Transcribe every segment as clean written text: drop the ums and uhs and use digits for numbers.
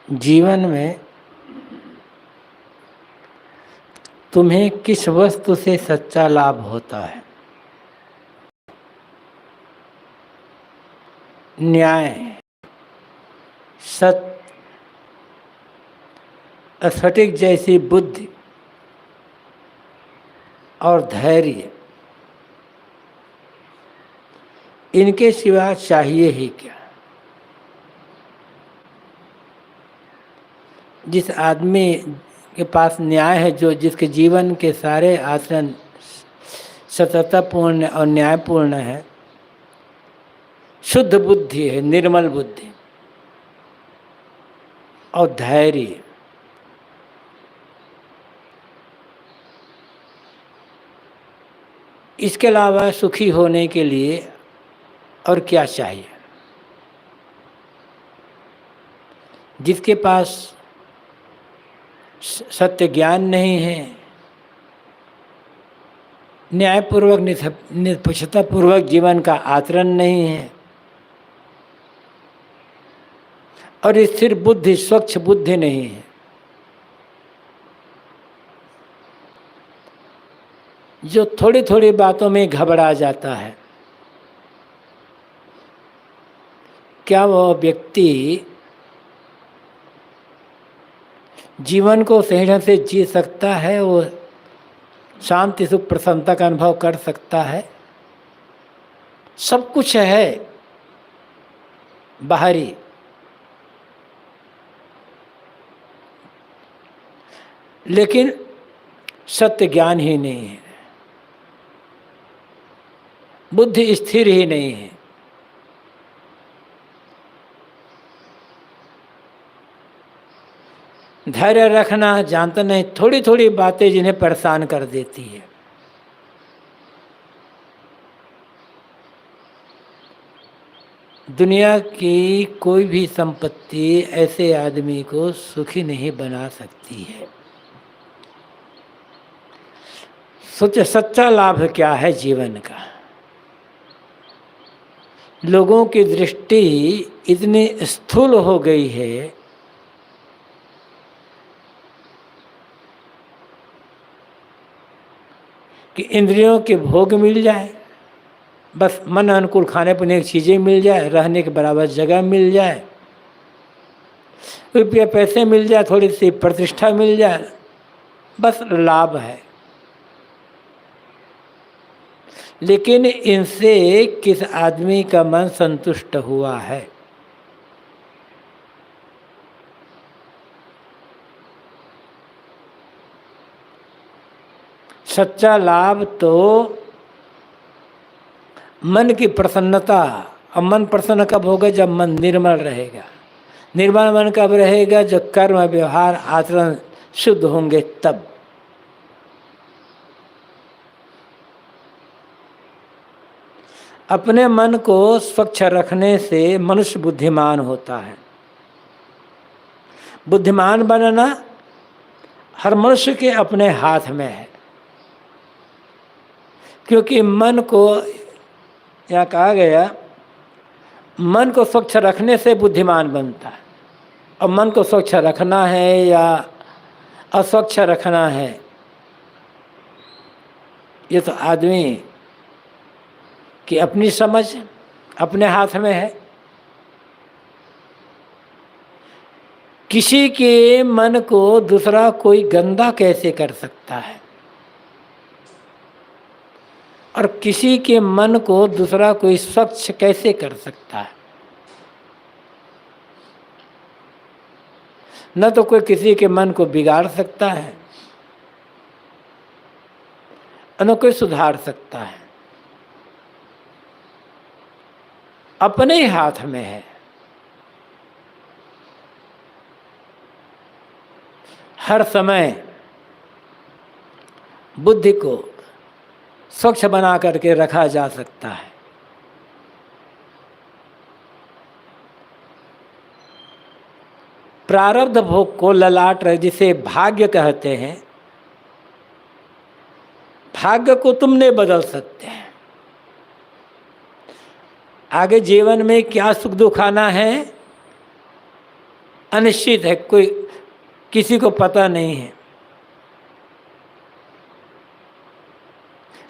जीवन में तुम्हें किस वस्तु से सच्चा लाभ होता है? न्याय, सत्य, स्फटिक जैसी बुद्धि और धैर्य, इनके सिवा चाहिए ही क्या? जिस आदमी के पास न्याय है, जो जिसके जीवन के सारे आचरण सततपूर्ण और न्यायपूर्ण है, शुद्ध बुद्धि है, निर्मल बुद्धि और धैर्य, इसके अलावा सुखी होने के लिए और क्या चाहिए? जिसके पास सत्य ज्ञान नहीं है, न्यायपूर्वक निष्पक्षतापूर्वक जीवन का आचरण नहीं है और स्थिर बुद्धि, स्वच्छ बुद्धि नहीं है, जो थोड़ी थोड़ी बातों में घबरा जाता है, क्या वह व्यक्ति जीवन को सही ढंग से जी सकता है? वो शांति सुख प्रसन्नता का अनुभव कर सकता है? सब कुछ है बाहरी, लेकिन सत्य ज्ञान ही नहीं है, बुद्धि स्थिर ही नहीं है। धैर्य रखना जानता नहीं, थोड़ी थोड़ी बातें जिन्हें परेशान कर देती है। दुनिया की कोई भी संपत्ति ऐसे आदमी को सुखी नहीं बना सकती है। सोचे सच्चा लाभ क्या है जीवन का? लोगों की दृष्टि इतनी स्थूल हो गई है कि इंद्रियों के भोग मिल जाए, बस मन अनुकूल खाने पीने की चीज़ें मिल जाए, रहने के बराबर जगह मिल जाए, रुपये पैसे मिल जाए, थोड़ी सी प्रतिष्ठा मिल जाए, बस लाभ है। लेकिन इनसे किस आदमी का मन संतुष्ट हुआ है? सच्चा लाभ तो मन की प्रसन्नता। अब मन प्रसन्न कब होगा? जब मन निर्मल रहेगा। निर्मल मन कब रहेगा? जब कर्म व्यवहार आचरण शुद्ध होंगे तब। अपने मन को स्वच्छ रखने से मनुष्य बुद्धिमान होता है। बुद्धिमान बनना हर मनुष्य के अपने हाथ में है, क्योंकि मन को, यहाँ कहा गया, मन को स्वच्छ रखने से बुद्धिमान बनता है। और मन को स्वच्छ रखना है या अस्वच्छ रखना है, ये तो आदमी की अपनी समझ, अपने हाथ में है। किसी के मन को दूसरा कोई गंदा कैसे कर सकता है? और किसी के मन को दूसरा कोई स्वच्छ कैसे कर सकता है? न तो कोई किसी के मन को बिगाड़ सकता है, न कोई सुधार सकता है। अपने ही हाथ में है। हर समय बुद्धि को स्वच्छ बना करके रखा जा सकता है। प्रारब्ध भोग को ललाट रहे, जिसे भाग्य कहते हैं, भाग्य को तुम नहीं बदल सकते हैं। आगे जीवन में क्या सुख दुख आना है, अनिश्चित है, कोई किसी को पता नहीं है।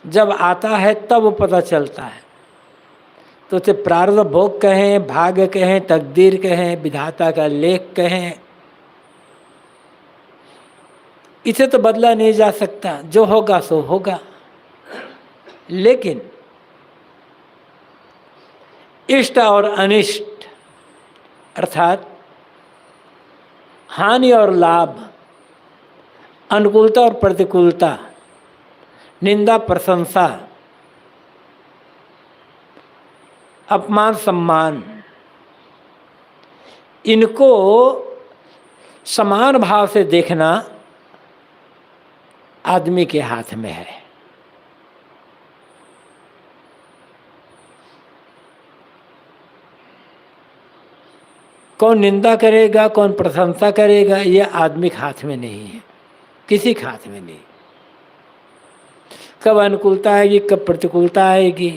जब आता है तब वो पता चलता है। तो उसे प्रारब्ध भोग कहें, भाग्य कहें, तकदीर कहें, विधाता का लेख कहें, इसे तो बदला नहीं जा सकता, जो होगा सो होगा। लेकिन इष्ट और अनिष्ट अर्थात हानि और लाभ, अनुकूलता और प्रतिकूलता, निंदा प्रशंसा, अपमान सम्मान, इनको समान भाव से देखना आदमी के हाथ में है। कौन निंदा करेगा, कौन प्रशंसा करेगा, यह आदमी के हाथ में नहीं है, किसी के हाथ में नहीं। कब अनुकूलता आएगी, कब प्रतिकूलता आएगी,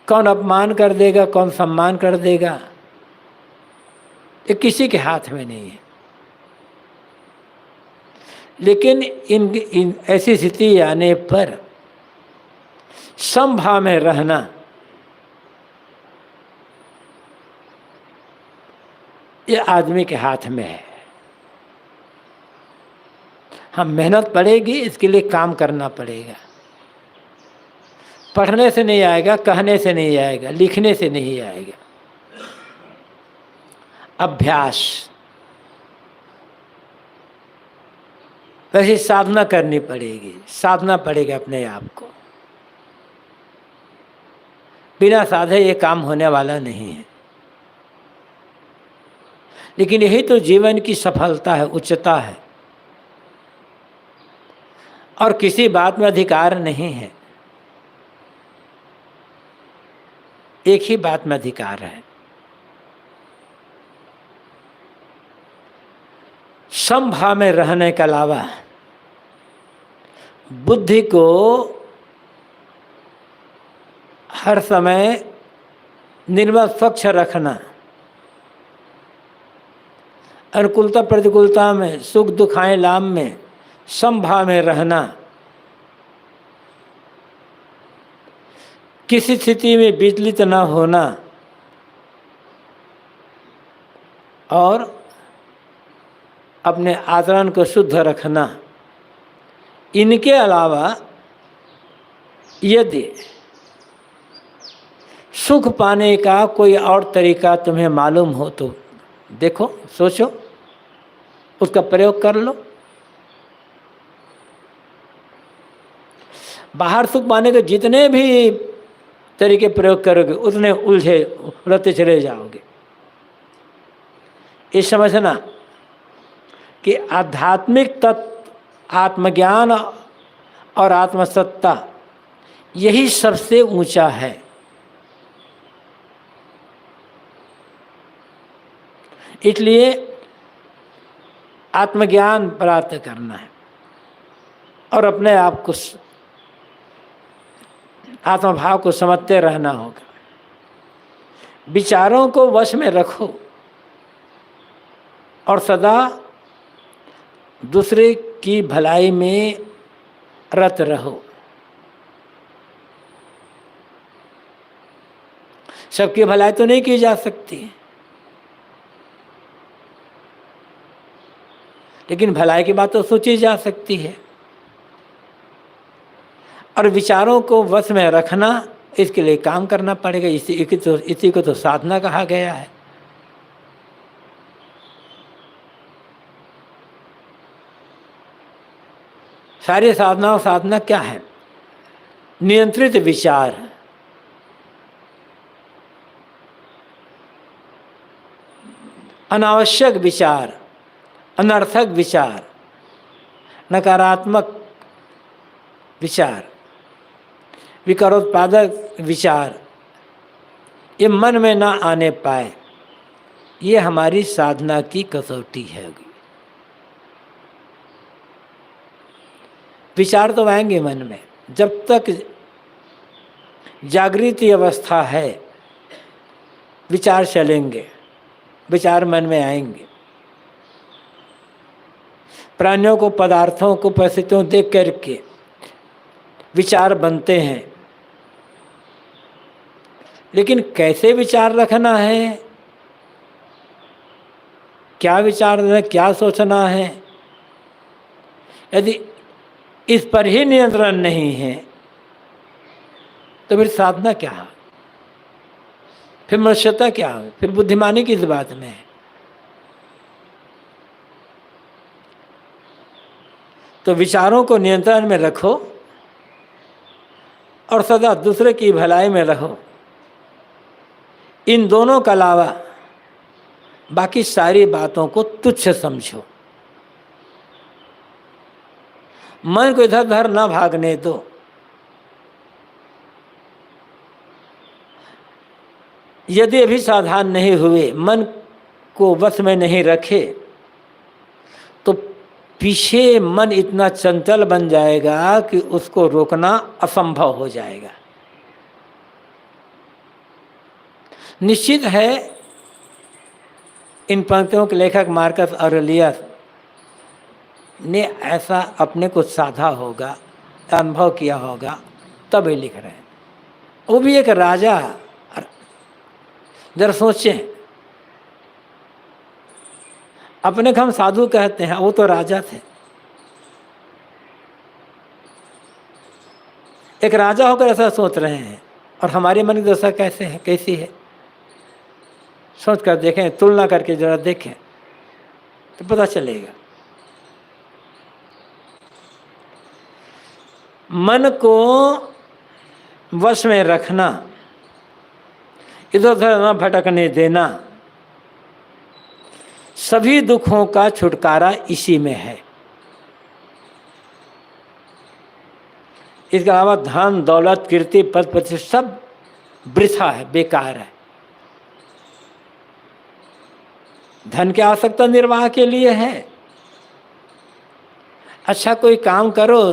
कौन अपमान कर देगा, कौन सम्मान कर देगा, ये किसी के हाथ में नहीं है। लेकिन इन ऐसी स्थिति आने पर समभाव में रहना ये आदमी के हाथ में है। हम मेहनत पड़ेगी, इसके लिए काम करना पड़ेगा। पढ़ने से नहीं आएगा, कहने से नहीं आएगा, लिखने से नहीं आएगा। अभ्यास, वैसे साधना करनी पड़ेगी, साधना पड़ेगा अपने आप को। बिना साधे ये काम होने वाला नहीं है। लेकिन यही तो जीवन की सफलता है, उच्चता है। और किसी बात में अधिकार नहीं है, एक ही बात में अधिकार है, समभाव में रहने के अलावा बुद्धि को हर समय निर्मल स्वच्छ रखना, अनुकूलता प्रतिकूलता में, सुख दुख आए लाभ में समभाव में रहना, किसी स्थिति में विचलित न होना और अपने आचरण को शुद्ध रखना। इनके अलावा यदि सुख पाने का कोई और तरीका तुम्हें मालूम हो तो देखो, सोचो, उसका प्रयोग कर लो। बाहर सुख पाने के जितने भी तरीके प्रयोग करोगे उतने उलझते चले जाओगे। ये समझना कि आध्यात्मिक तत्व, आत्मज्ञान और आत्मसत्ता यही सबसे ऊंचा है। इसलिए आत्मज्ञान प्राप्त करना है और अपने आप को, आत्मभाव को समझते रहना होगा। विचारों को वश में रखो और सदा दूसरे की भलाई में रत रहो। सबकी भलाई तो नहीं की जा सकती, लेकिन भलाई की बात तो सोची जा सकती है। और विचारों को वश में रखना, इसके लिए काम करना पड़ेगा। इसी को तो साधना कहा गया है। सारी साधना क्या है? नियंत्रित विचार, अनावश्यक विचार, अनर्थक विचार, नकारात्मक विचार, विकारोत्पादक विचार, ये मन में ना आने पाए, ये हमारी साधना की कसौटी है। विचार तो आएंगे मन में, जब तक जागृति अवस्था है विचार चलेंगे, विचार मन में आएंगे। प्राणियों को, पदार्थों को, परिस्थितियों देख करके विचार बनते हैं, लेकिन कैसे विचार रखना है, क्या विचार रखना है, क्या सोचना है, यदि इस पर ही नियंत्रण नहीं है तो फिर साधना क्या है, फिर मनुष्यता क्या है, फिर बुद्धिमानी किस बात में है। तो विचारों को नियंत्रण में रखो और सदा दूसरे की भलाई में रहो। इन दोनों के अलावा बाकी सारी बातों को तुच्छ समझो। मन को इधर उधर ना भागने दो। यदि अभी सावधान नहीं हुए, मन को वश में नहीं रखे, तो पीछे मन इतना चंचल बन जाएगा कि उसको रोकना असंभव हो जाएगा। निश्चित है इन पंक्तियों के लेखक मार्कस ऑरेलियस ने ऐसा अपने को साधा होगा, अनुभव किया होगा, तब ये लिख रहे हैं। वो भी एक राजा। जरा सोचें, अपने को हम साधु कहते हैं, वो तो राजा थे। एक राजा होकर ऐसा सोच रहे हैं, और हमारी मन की दशा कैसे है, कैसी है, सोच कर देखें, तुलना करके जरा देखें तो पता चलेगा। मन को वश में रखना, इधर उधर न भटकने देना, सभी दुखों का छुटकारा इसी में है। इसके अलावा धन दौलत कीर्ति पद प्रतिष्ठा सब वृथा है, बेकार है। धन की आवश्यकता निर्वाह के लिए है, अच्छा कोई काम करो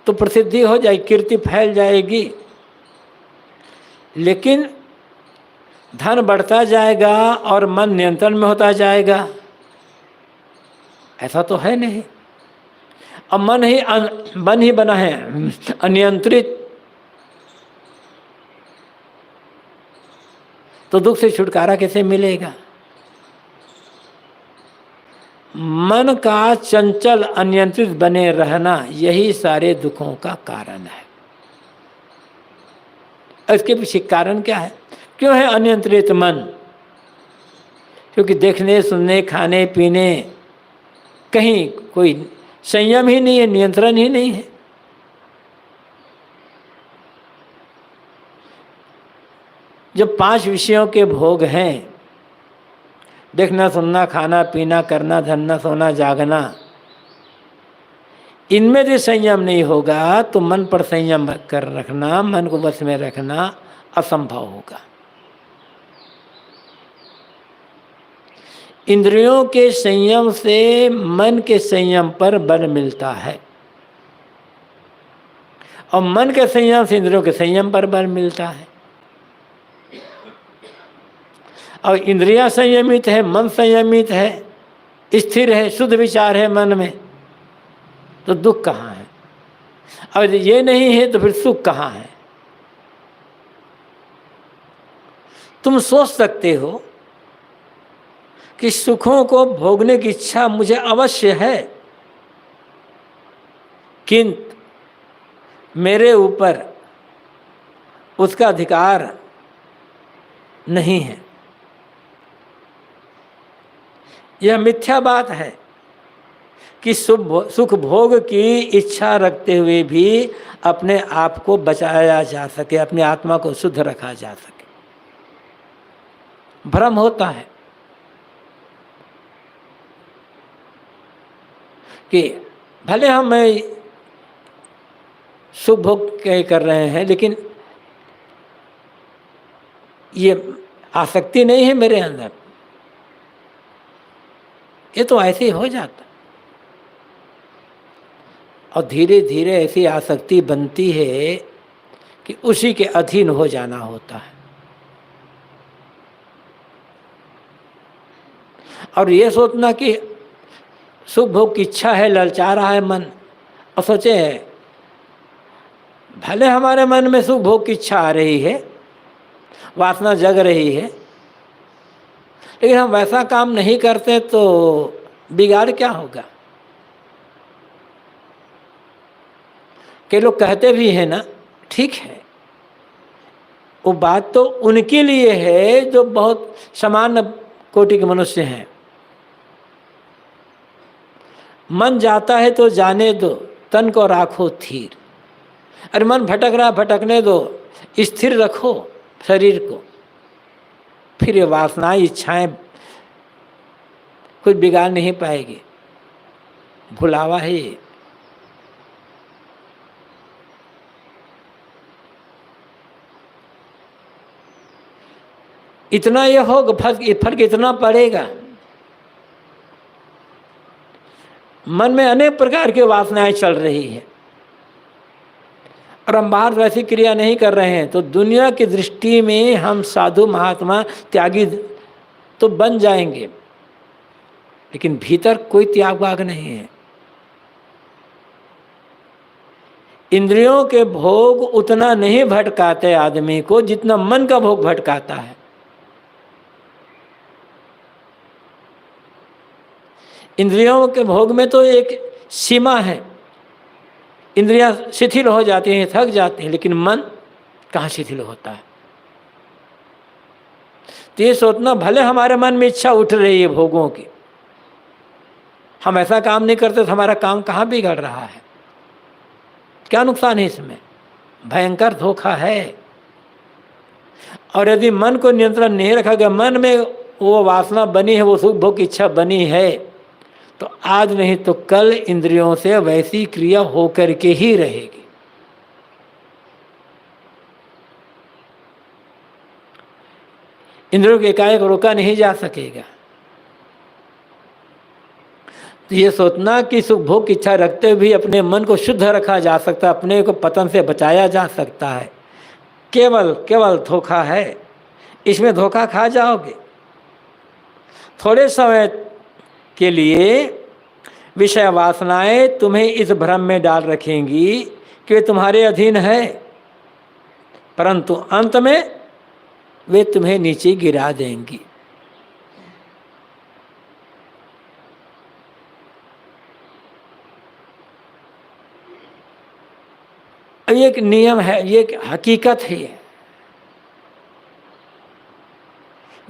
तो प्रसिद्धि हो जाएगी, कीर्ति फैल जाएगी, लेकिन धन बढ़ता जाएगा और मन नियंत्रण में होता जाएगा, ऐसा तो है नहीं। अब मन ही बना है अनियंत्रित, तो दुख से छुटकारा कैसे मिलेगा। मन का चंचल अनियंत्रित बने रहना यही सारे दुखों का कारण है। इसके पीछे कारण क्या है, क्यों है अनियंत्रित मन? क्योंकि देखने सुनने खाने पीने कहीं कोई संयम ही नहीं है, नियंत्रण ही नहीं है। जो 5 विषयों के भोग हैं, देखना सुनना खाना पीना करना धरना सोना जागना, इनमें यदि संयम नहीं होगा तो मन पर संयम कर रखना, मन को बस में रखना असंभव होगा। इंद्रियों के संयम से मन के संयम पर बल मिलता है, और मन के संयम से इंद्रियों के संयम पर बल मिलता है। और इंद्रियां संयमित है, मन संयमित है, स्थिर है, शुद्ध विचार है मन में, तो दुख कहाँ है? और ये नहीं है तो फिर सुख कहाँ है? तुम सोच सकते हो कि सुखों को भोगने की इच्छा मुझे अवश्य है, किंतु मेरे ऊपर उसका अधिकार नहीं है। यह मिथ्या बात है कि सुख भोग की इच्छा रखते हुए भी अपने आप को बचाया जा सके, अपनी आत्मा को शुद्ध रखा जा सके। भ्रम होता है कि भले हम सुख भोग कर रहे हैं, लेकिन ये आसक्ति नहीं है मेरे अंदर, ये तो ऐसे ही हो जाता। और धीरे धीरे ऐसी आसक्ति बनती है कि उसी के अधीन हो जाना होता है। और ये सोचना कि सुख भोग की इच्छा है, ललचा रहा है मन, और सोचे भले हमारे मन में सुख भोग की इच्छा आ रही है, वासना जग रही है, लेकिन हम वैसा काम नहीं करते तो बिगाड़ क्या होगा। कई लोग कहते भी हैं ना, ठीक है, वो बात तो उनके लिए है जो बहुत सामान्य कोटि के मनुष्य हैं। मन जाता है तो जाने दो, तन को राखो थीर। अरे मन भटक रहा, भटकने दो, स्थिर रखो शरीर को। फिर ये वासनाएं, इच्छाएं कुछ बिगाड़ नहीं पाएगी, भुलावा है ये। इतना ये होगा, फर्क इतना पड़ेगा। मन में अनेक प्रकार की वासनाएं चल रही है और हम बाहर वैसी क्रिया नहीं कर रहे हैं, तो दुनिया की दृष्टि में हम साधु महात्मा त्यागी तो बन जाएंगे, लेकिन भीतर कोई त्याग वाग नहीं है। इंद्रियों के भोग उतना नहीं भटकाते आदमी को जितना मन का भोग भटकाता है। इंद्रियों के भोग में तो एक सीमा है, इंद्रियां शिथिल हो जाती हैं, थक जाती हैं, लेकिन मन कहाँ शिथिल होता है। तो ये सोचना भले हमारे मन में इच्छा उठ रही है भोगों की, हम ऐसा काम नहीं करते तो हमारा काम कहाँ बिगड़ रहा है, क्या नुकसान है इसमें। भयंकर धोखा है। और यदि मन को नियंत्रण नहीं रखा गया, मन में वो वासना बनी है, वो सुख भोग की इच्छा बनी है, तो आज नहीं तो कल इंद्रियों से वैसी क्रिया होकर के ही रहेगी। इंद्रियों के एकाएक रोका नहीं जा सकेगा। तो ये सोचना कि सुख भोग की इच्छा रखते हुए भी अपने मन को शुद्ध रखा जा सकता है, अपने को पतन से बचाया जा सकता है, केवल धोखा है। इसमें धोखा खा जाओगे। थोड़े समय के लिए विषय वासनाएं तुम्हें इस भ्रम में डाल रखेंगी कि वे तुम्हारे अधीन है, परंतु अंत में वे तुम्हें नीचे गिरा देंगी। ये एक नियम है, ये एक हकीकत है।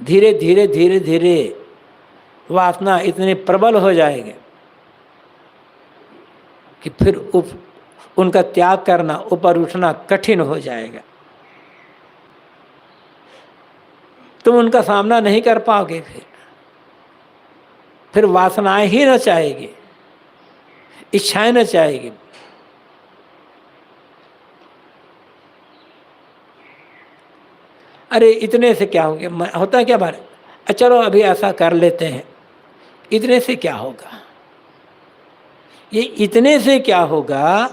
धीरे धीरे धीरे धीरे वासना इतने प्रबल हो जाएंगे कि फिर उनका त्याग करना, ऊपर उठना कठिन हो जाएगा। तुम उनका सामना नहीं कर पाओगे। फिर वासनाएं ही न चाहेगी, इच्छाएं न चाहेगी। अरे इतने से क्या होगा, होता है क्या बात, चलो अभी ऐसा कर लेते हैं, इतने से क्या होगा। ये इतने से क्या होगा,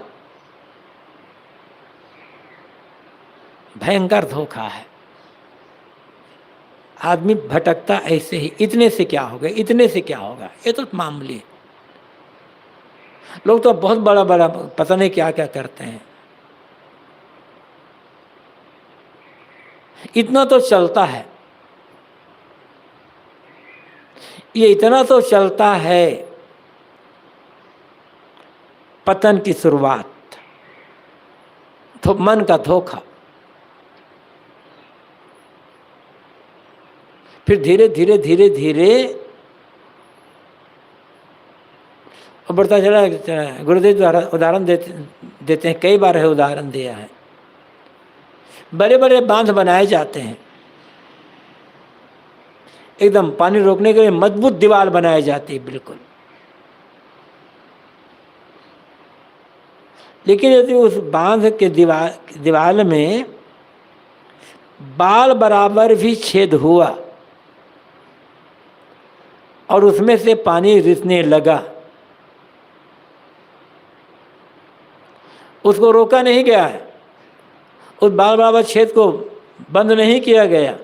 भयंकर धोखा है। आदमी भटकता ऐसे ही, इतने से क्या होगा, इतने से क्या होगा, ये तो मामूली। लोग तो बहुत बड़ा बड़ा पता नहीं क्या क्या करते हैं। इतना तो चलता है, ये इतना तो चलता है, पतन की शुरुआत, तो मन का धोखा। फिर धीरे धीरे धीरे धीरे बढ़ता चला। गुरुदेव द्वारा उदाहरण देते हैं, कई बार है उदाहरण दिया है। बड़े बड़े बांध बनाए जाते हैं, एकदम पानी रोकने के लिए मजबूत दीवार बनाई जाती है बिल्कुल। लेकिन यदि उस बांध के दीवार में बाल बराबर भी छेद हुआ और उसमें से पानी रिसने लगा, उसको रोका नहीं गया है, उस बाल बराबर छेद को बंद नहीं किया गया,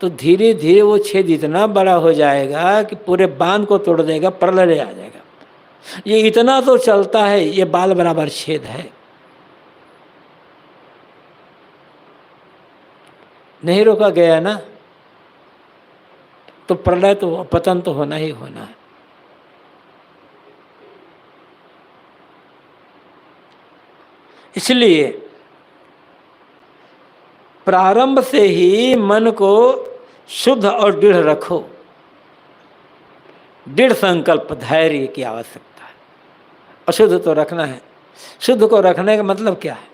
तो धीरे धीरे वो छेद इतना बड़ा हो जाएगा कि पूरे बांध को तोड़ देगा, प्रलय आ जाएगा। ये इतना तो चलता है, ये बाल बराबर छेद है, नहीं रोका गया ना, तो प्रलय तो पतन तो होना ही होना है। इसलिए प्रारंभ से ही मन को शुद्ध और दृढ़ रखो। दृढ़ संकल्प, धैर्य की आवश्यकता है। अशुद्ध तो रखना है। शुद्ध को रखने का मतलब क्या है?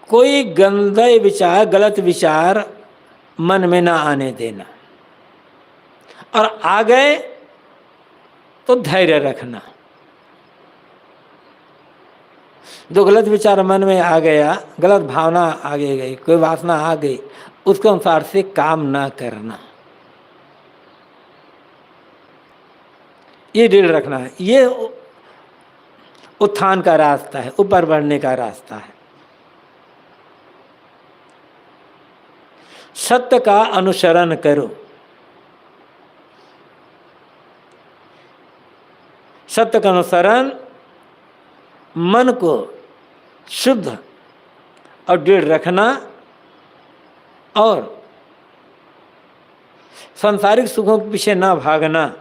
कोई गंदे विचार, गलत विचार मन में ना आने देना, और आ गए तो धैर्य रखना। जो गलत विचार मन में आ गया, गलत भावना आगे गई, कोई वासना आ गई, उसके अनुसार से काम ना करना, ये दृढ़ रखना है। ये उत्थान का रास्ता है, ऊपर बढ़ने का रास्ता है। सत्य का अनुसरण करो। सत्य का अनुसरण मन को शुद्ध और दृढ़ रखना और सांसारिक सुखों के पीछे ना भागना,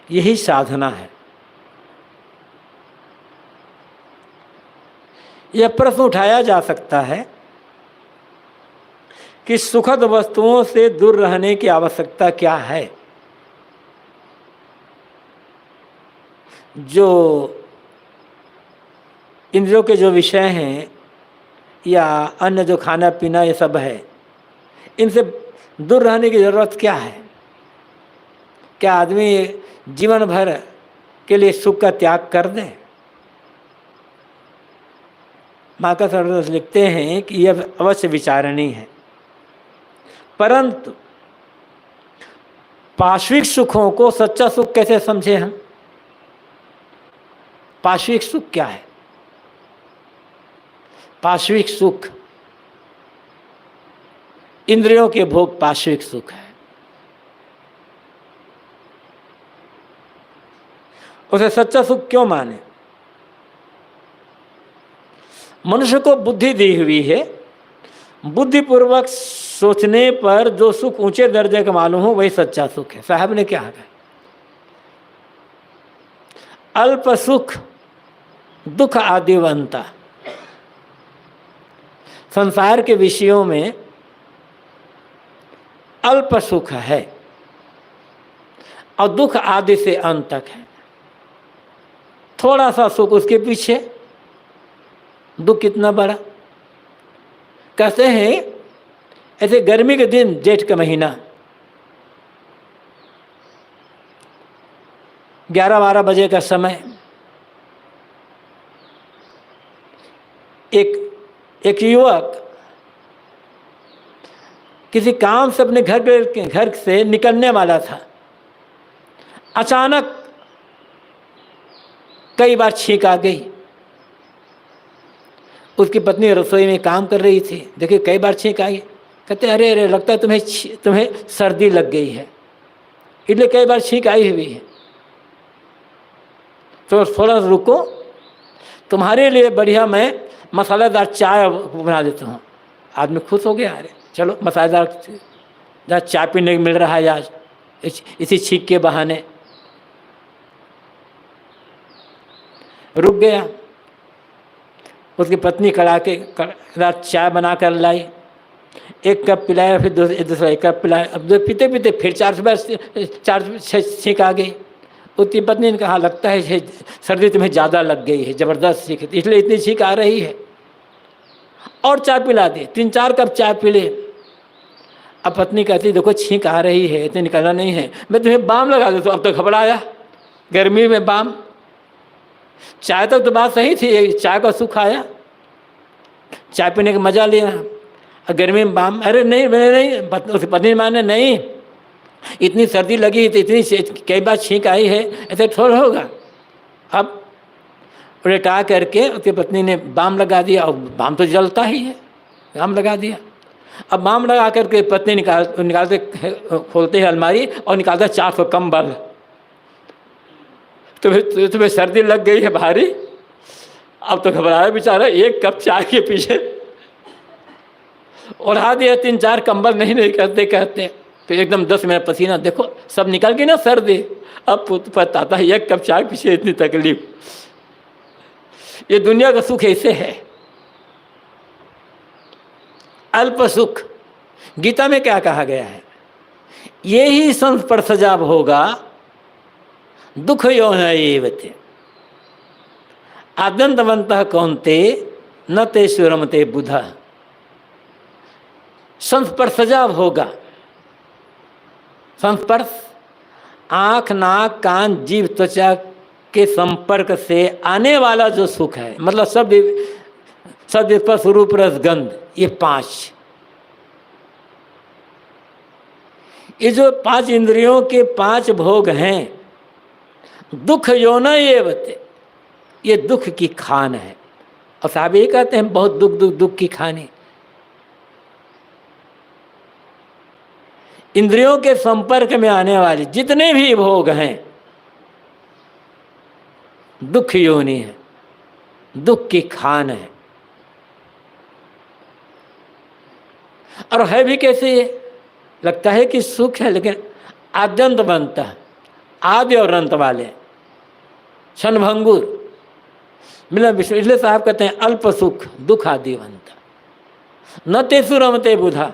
यही साधना है। यह प्रश्न उठाया जा सकता है कि सुखद वस्तुओं से दूर रहने की आवश्यकता क्या है? जो इंद्रियों के जो विषय हैं या अन्य जो खाना पीना ये सब है, इनसे दूर रहने की ज़रूरत क्या है? क्या आदमी जीवन भर के लिए सुख का त्याग कर दे? मार्कस अरस्तू लिखते हैं कि यह अवश्य विचारणीय है, परंतु पार्श्विक सुखों को सच्चा सुख कैसे समझे हम? पार्श्विक सुख क्या है? पार्श्विक सुख, इंद्रियों के भोग पार्श्विक सुख है। उसे सच्चा सुख क्यों माने? मनुष्य को बुद्धि दी हुई है, बुद्धिपूर्वक सोचने पर जो सुख ऊंचे दर्जे का मालूम हो वही सच्चा सुख है। साहब ने क्या कहा? अल्प सुख दुख आदिवंता। संसार के विषयों में अल्प सुख है और दुख आदि से अंत तक है। थोड़ा सा सुख, उसके पीछे दुख कितना बड़ा। कहते हैं ऐसे गर्मी के दिन, जेठ का महीना, 11-12 बजे का समय, एक युवक किसी काम से अपने घर से निकलने वाला था। अचानक कई बार छींक आ गई। उसकी पत्नी रसोई में काम कर रही थी, देखिए कई बार छींक आई। कहते अरे अरे, लगता है तुम्हें सर्दी लग गई है, इसलिए कई बार छींक आई हुई है। तो थोड़ा रुको, तुम्हारे लिए बढ़िया मैं मसालेदार चाय बना देता हूँ। आदमी खुश हो गया, अरे चलो मसालेदार चाय पीने को मिल रहा है आज इसी छींक के बहाने। रुक गया। उसकी पत्नी कड़ा के चाय बना कर लाई, एक कप पिलाया, फिर दूसरा एक कप पिलाया। अब पीते पीते फिर 4 छींक आ गई। उसकी पत्नी ने कहा लगता है सर्दी तुम्हें ज़्यादा लग गई है, ज़बरदस्त छींक, इसलिए इतनी छींक आ रही है। और चाय पिला दी, 3-4 कप चाय पी ले। अब पत्नी कहती देखो छींक आ रही है, इतने निकलना नहीं है, मैं तुम्हें बाम लगा देता हूँ। अब तो घबराया, गर्मी में बाम। चाय तक तो बात सही थी, चाय का सुख आया, चाय पीने का मजा लिया, गर्मी में बाम। अरे नहीं नहीं, उसकी पत्नी माने नहीं, इतनी सर्दी लगी थी, इतनी कई बार छींक आई है, ऐसे थोड़ा होगा। अब उल्टा करके उसकी पत्नी ने बाम लगा दिया, और बाम तो जलता ही है, बाम लगा दिया। अब बाम लगा करके पत्नी निकालते खोलते हैं अलमारी और निकालते 400 कंबल। तुम्हें सर्दी लग गई है भारी, अब तो घबराया बेचारा, एक कप चाय के पीछे उड़ा दिया 3-4 कंबल। नहीं कहते फिर एकदम 10 मिनट पसीना, देखो सब निकल गई ना सर्दी। अब पता है एक कप चाय पीछे इतनी तकलीफ। ये दुनिया का सुख ऐसे है, अल्प सुख। गीता में क्या कहा गया है? ये ही संस्पर्शजाब होगा दुख यौन एवते आद्यंतवंतः कौन्ते न तेषु रमते बुधा। संस्पर्शजाब होगा, संस्पर्श आँख नाक कान जीभ त्वचा के संपर्क से आने वाला जो सुख है, मतलब शब्द स्पर्श रूप रस गंध, ये 5, ये जो 5 इंद्रियों के 5 भोग हैं, दुख यौन एवते, ये दुख की खान है। और साहब ये कहते हैं बहुत दुख की खानी। इंद्रियों के संपर्क में आने वाले जितने भी भोग हैं दुख योनि है, दुख की खान है। और है भी कैसे? ये लगता है कि सुख है, लेकिन आद्यंत बनता है, आदि और अंत वाले, क्षणभंगुर मिला विश्व। इसलिए साहब कहते हैं अल्प सुख दुख आदि बनता न तेसु रमते बुधा।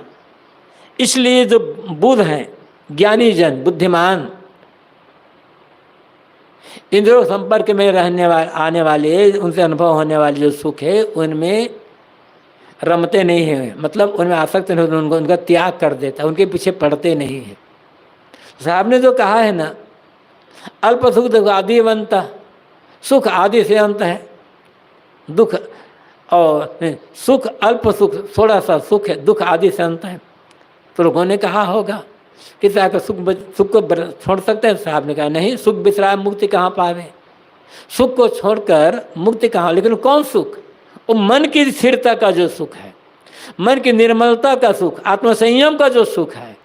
इसलिए जो बुध हैं, ज्ञानी जन, बुद्धिमान, इंद्रियों संपर्क में रहने वाले आने वाले, उनसे अनुभव होने वाले जो सुख है उनमें रमते नहीं हैं, मतलब उनमें आसक्त नहीं, उनको उनका त्याग कर देता, उनके पीछे पड़ते नहीं हैं। साहब ने जो कहा है ना, अल्प सुख दुख आदि बनता, सुख आदि से अंत है, दुख और सुख अल्प सुख थोड़ा सा सुख है, दुख आदि से अंत है। तो लोगों ने कहा होगा कि साहब सुख को छोड़ सकते हैं? साहब ने कहा नहीं, सुख विश्राम मुक्ति कहाँ पावे, सुख को छोड़कर मुक्ति कहाँ। लेकिन कौन सुख? वो मन की स्थिरता का जो सुख है, मन की निर्मलता का सुख, आत्मसंयम का जो सुख है,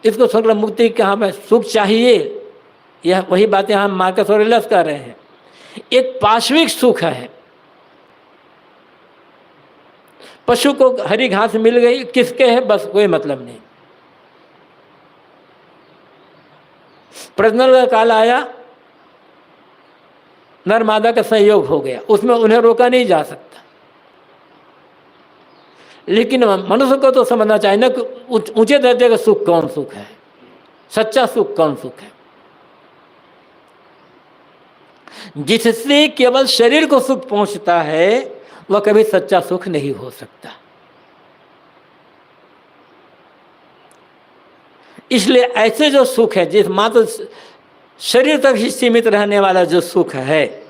इसको छोड़कर मुक्ति कहाँ पे? सुख चाहिए। यह वही बातें हम मार्कस ऑरेलियस कर रहे हैं। एक पाश्विक सुख है, पशु को हरी घास मिल गई, किसके है बस कोई मतलब नहीं। प्रजनन का काल आया, नर मादा का संयोग हो गया, उसमें उन्हें रोका नहीं जा सकता। लेकिन मनुष्य को तो समझना चाहिए ना कि ऊंचे दर्जे का सुख कौन सुख है, सच्चा सुख कौन सुख है। जिससे केवल शरीर को सुख पहुंचता है वह कभी सच्चा सुख नहीं हो सकता। इसलिए ऐसे जो सुख है, जिस मात्र शरीर तक ही सीमित रहने वाला जो सुख है,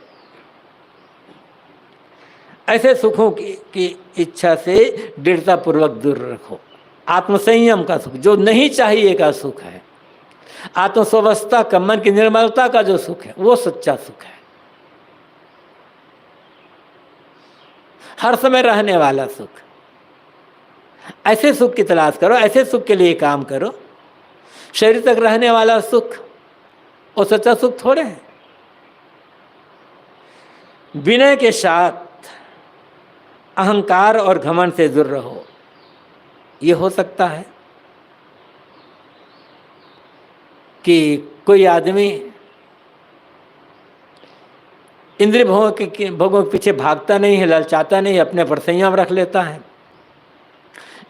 ऐसे सुखों की इच्छा से दृढ़ता पूर्वक दूर रखो। आत्मसंयम का सुख जो नहीं चाहिए का सुख है, आत्मस्वस्थता का, मन की निर्मलता का जो सुख है, वो सच्चा सुख है, हर समय रहने वाला सुख। ऐसे सुख की तलाश करो, ऐसे सुख के लिए काम करो। शरीर तक रहने वाला सुख और सच्चा सुख थोड़े है। विनय के साथ अहंकार और घमंड से दूर रहो। ये हो सकता है कि कोई आदमी इंद्रिय भोगों के पीछे भागता नहीं है, ललचाता नहीं, अपने पर संयम रख लेता है।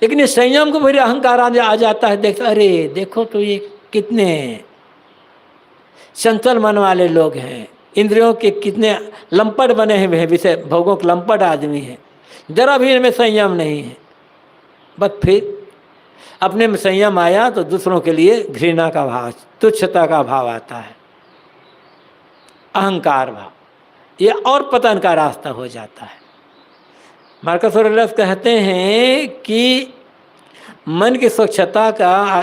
लेकिन इस संयम को फिर अहंकार आ जाता है, देखता अरे देखो तो ये कितने चंचल मन वाले लोग हैं, इंद्रियों के कितने लंपट बने हुए हैं, विषय भोगों के लंपट आदमी हैं, जरा भी इनमें संयम नहीं है। बस फिर अपने में संयम आया तो दूसरों के लिए घृणा का भाव, तुच्छता का भाव आता है, अहंकार भाव, ये और पतन का रास्ता हो जाता है। मार्कस ऑरेलियस कहते हैं कि मन की स्वच्छता का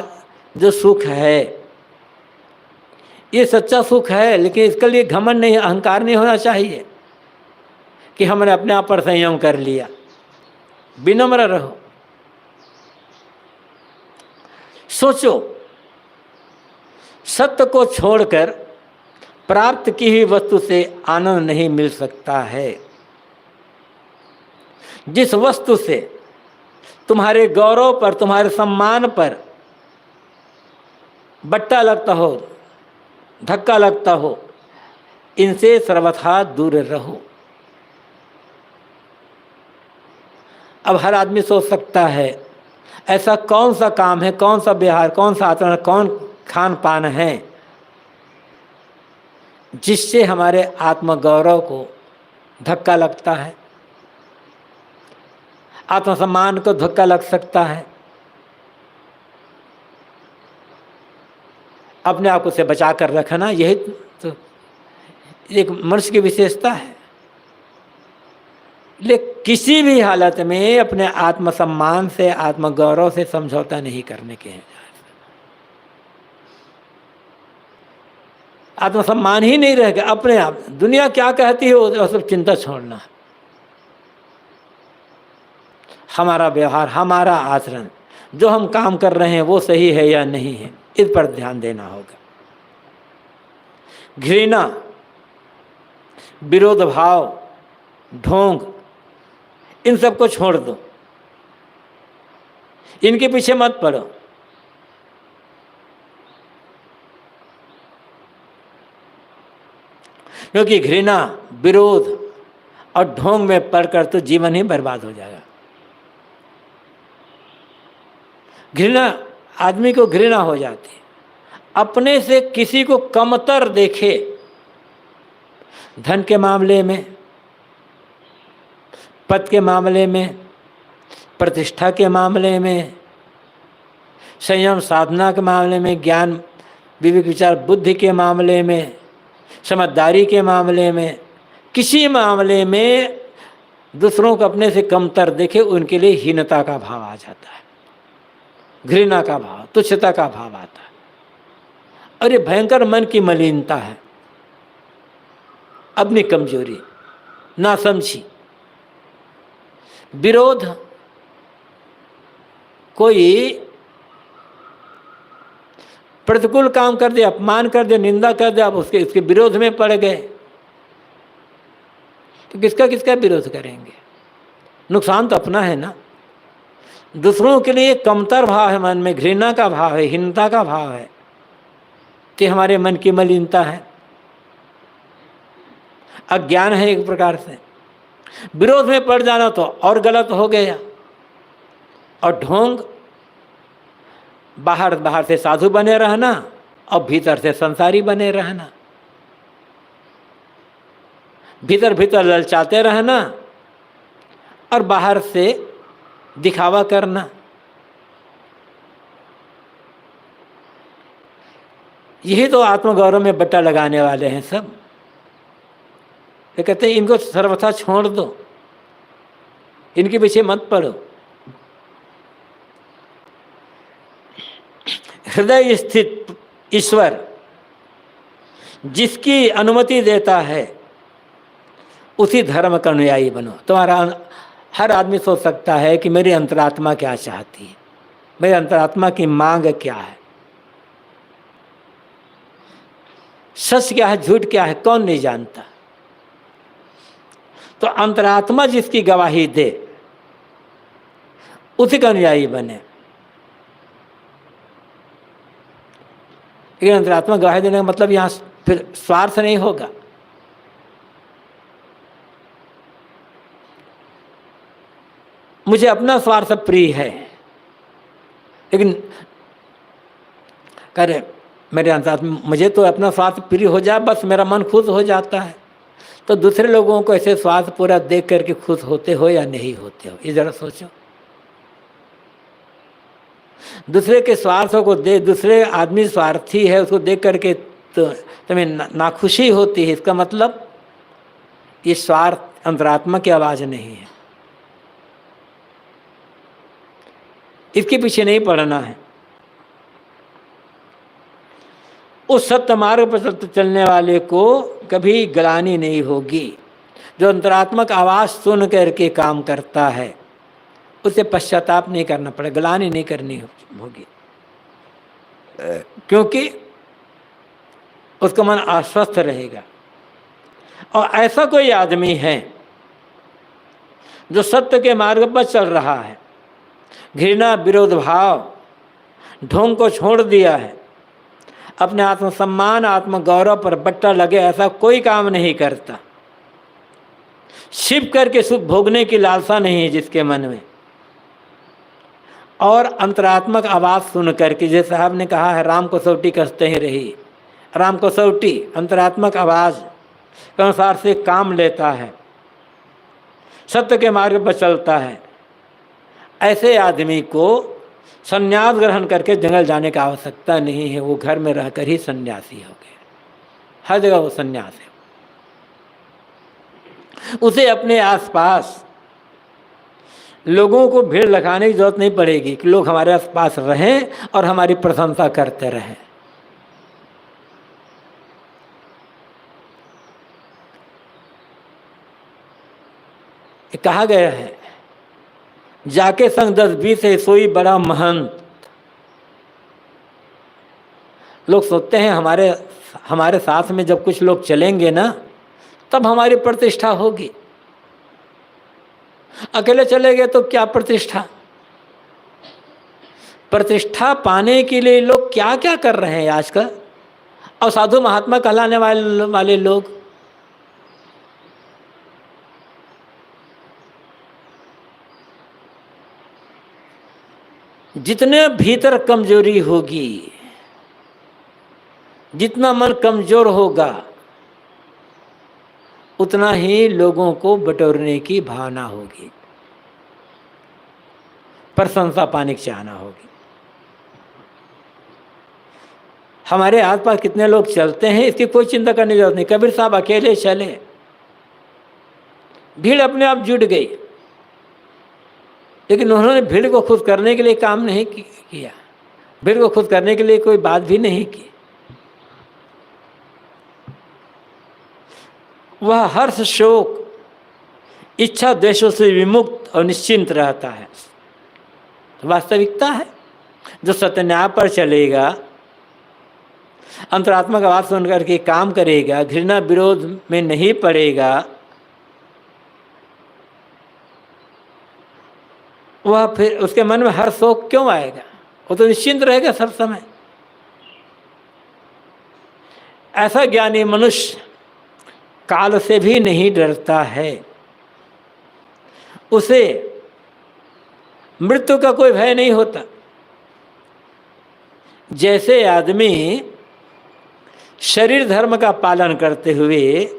जो सुख है ये सच्चा सुख है, लेकिन इसके लिए घमंड नहीं, अहंकार नहीं होना चाहिए कि हमने अपने आप पर संयम कर लिया। विनम्र रहो। सोचो, सत्य को छोड़कर प्राप्त की हुई वस्तु से आनंद नहीं मिल सकता है। जिस वस्तु से तुम्हारे गौरव पर, तुम्हारे सम्मान पर बट्टा लगता हो, धक्का लगता हो, इनसे सर्वथा दूर रहो। अब हर आदमी सोच सकता है ऐसा कौन सा काम है, कौन सा व्यवहार, कौन सा आचरण, कौन खान पान है जिससे हमारे आत्मगौरव को धक्का लगता है, आत्मसम्मान को धक्का लग सकता है। अपने आप को से बचा कर रखना, यही तो एक मनुष्य की विशेषता है। लेकिन किसी भी हालत में अपने आत्मसम्मान से, आत्मगौरव से समझौता नहीं करने के हैं। आत्मसम्मान ही नहीं रहेगा अपने आप, दुनिया क्या कहती है वो सब चिंता छोड़ना। हमारा व्यवहार, हमारा आचरण, जो हम काम कर रहे हैं वो सही है या नहीं है, इस पर ध्यान देना होगा। घृणा, विरोध भाव, ढोंग, इन सबको छोड़ दो, इनके पीछे मत पड़ो। क्योंकि घृणा, विरोध और ढोंग में पड़कर तो जीवन ही बर्बाद हो जाएगा। घृणा, आदमी को घृणा हो जाती है, अपने से किसी को कमतर देखे, धन के मामले में, पद के मामले में, प्रतिष्ठा के मामले में, संयम साधना के मामले में, ज्ञान विवेक विचार बुद्धि के मामले में, समझदारी के मामले में, किसी मामले में दूसरों को अपने से कमतर देखे, उनके लिए हीनता का भाव आ जाता है, घृणा का भाव, तुच्छता का भाव आता है। और ये भयंकर मन की मलिनता है, अपनी कमजोरी, नासमझी। विरोध, कोई प्रतिकूल काम कर दे, अपमान कर दे, निंदा कर दे, आप उसके विरोध में पड़ गए तो किसका किसका विरोध करेंगे? नुकसान तो अपना है ना। दूसरों के लिए कमतर भाव है, मन में घृणा का भाव है, हीनता का भाव है, कि हमारे मन की मलिनता है, अज्ञान है एक प्रकार से। विरोध में पड़ जाना तो और गलत हो गया। और ढोंग, बाहर से साधु बने रहना और भीतर से संसारी बने रहना, भीतर ललचाते रहना और बाहर से दिखावा करना। यही तो आत्मगौरव में बट्टा लगाने वाले हैं सब। ये कहते हैं इनको सर्वथा छोड़ दो, इनके पीछे मत पड़ो। हृदय स्थित ईश्वर जिसकी अनुमति देता है उसी धर्म का अनुयायी बनो। तुम्हारा हर आदमी सोच सकता है कि मेरी अंतरात्मा क्या चाहती है, मेरी अंतरात्मा की मांग क्या है, सच क्या है, झूठ क्या है, कौन नहीं जानता। तो अंतरात्मा जिसकी गवाही दे उसी का अनुयायी बने। लेकिन अंतरात्मा गवाही देने का मतलब यहाँ फिर स्वार्थ नहीं होगा। मुझे अपना स्वार्थ प्रिय है, लेकिन करे मेरे अंतरात्मा, मुझे तो अपना स्वार्थ प्रिय हो जाए बस मेरा मन खुश हो जाता है। तो दूसरे लोगों को ऐसे स्वार्थ पूरा देख करके खुश होते हो या नहीं होते हो, ये जरा सोचो। दूसरे के स्वार्थों को देख, दूसरे आदमी स्वार्थी है उसको देख करके तो तुम्हें नाखुशी होती है, इसका मतलब ये स्वार्थ अंतरात्मा की आवाज़ नहीं है, इसके पीछे नहीं पड़ना है। उस सत्य मार्ग पर चलने वाले को कभी ग्लानि नहीं होगी। जो अंतरात्मक आवाज़ सुन करके काम करता है उसे पश्चाताप नहीं करना पड़ेगा, ग्लानि नहीं करनी होगी, क्योंकि उसका मन आश्वस्त रहेगा। और ऐसा कोई आदमी है जो सत्य के मार्ग पर चल रहा है, घृणा विरोध भाव ढोंग को छोड़ दिया है, अपने आत्मसम्मान आत्मगौरव पर बट्टा लगे ऐसा कोई काम नहीं करता, छिप करके सुख भोगने की लालसा नहीं है जिसके मन में, और अंतरात्मक आवाज़ सुन करके, जैसे साहब ने कहा है राम कसौटी कसते ही रही, राम कसौटी अंतरात्मक आवाज़ के अनुसार से काम लेता है, सत्य के मार्ग पर चलता है, ऐसे आदमी को संन्यास ग्रहण करके जंगल जाने की आवश्यकता नहीं है, वो घर में रहकर ही सन्यासी हो गए, हर जगह वो सन्यास है। उसे अपने आसपास लोगों को भीड़ लगाने की जरूरत नहीं पड़ेगी कि लोग हमारे आसपास रहें और हमारी प्रशंसा करते रहें। कहा गया है जाके संग 10-20 है सोई बड़ा महंत। लोग सोचते हैं हमारे साथ में जब कुछ लोग चलेंगे ना तब हमारी प्रतिष्ठा होगी, अकेले चले गए तो क्या प्रतिष्ठा। प्रतिष्ठा पाने के लिए लोग क्या क्या कर रहे हैं आजकल, और साधु महात्मा कहलाने वाले लोग जितने भीतर कमजोरी होगी, जितना मन कमजोर होगा, उतना ही लोगों को बटोरने की भावना होगी, प्रशंसा पाने की चाहना होगी। हमारे आसपास कितने लोग चलते हैं इसकी कोई चिंता करने की जरूरत नहीं। कबीर साहब अकेले चले, भीड़ अपने आप जुट गई, लेकिन उन्होंने भीड़ को खुश करने के लिए काम नहीं किया, भीड़ को खुश करने के लिए कोई बात भी नहीं की। वह हर्ष शोक इच्छा द्वेषों से विमुक्त और निश्चिंत रहता है। वास्तविकता है, जो सत्यन्याय पर चलेगा, अंतरात्मक आवाज सुन करके काम करेगा, घृणा विरोध में नहीं पड़ेगा, वह फिर उसके मन में हर शोक क्यों आएगा, वो तो निश्चिंत रहेगा सब समय। ऐसा ज्ञानी मनुष्य काल से भी नहीं डरता है, उसे मृत्यु का कोई भय नहीं होता। जैसे आदमी शरीर धर्म का पालन करते हुए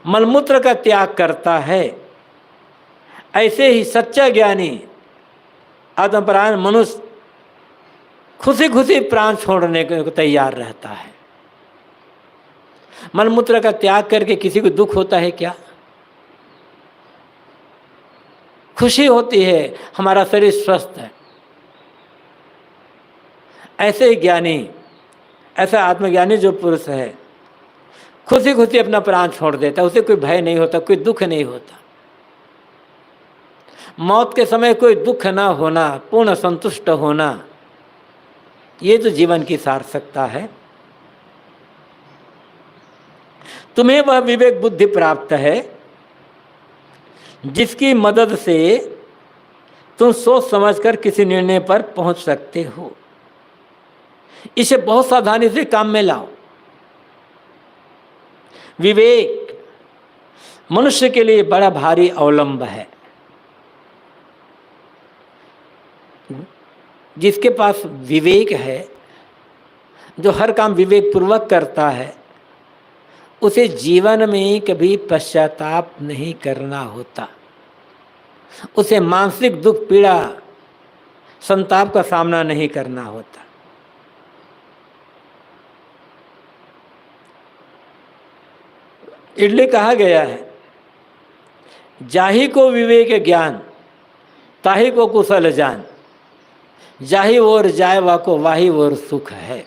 मलमूत्र का त्याग करता है, ऐसे ही सच्चा ज्ञानी आत्मपरायण मनुष्य खुशी खुशी प्राण छोड़ने को तैयार रहता है। मलमूत्र का त्याग करके किसी को दुख होता है क्या? खुशी होती है, हमारा शरीर स्वस्थ है। ऐसे ही ज्ञानी, ऐसा आत्मज्ञानी जो पुरुष है, खुशी खुशी अपना प्राण छोड़ देता है, उसे कोई भय नहीं होता, कोई दुख नहीं होता। मौत के समय कोई दुख ना होना, पूर्ण संतुष्ट होना, ये तो जीवन की सार्थकता है। तुम्हें वह विवेक बुद्धि प्राप्त है जिसकी मदद से तुम सोच समझकर किसी निर्णय पर पहुंच सकते हो। इसे बहुत सावधानी से काम में लाओ। विवेक मनुष्य के लिए बड़ा भारी अवलंब है। जिसके पास विवेक है, जो हर काम विवेक पूर्वक करता है, उसे जीवन में कभी पश्चाताप नहीं करना होता, उसे मानसिक दुख पीड़ा संताप का सामना नहीं करना होता। इसलिए कहा गया है, जाहि को विवेक ज्ञान ताहि को कुशल जान, जाहि ओर जाए वा को वाही ओर सुख है।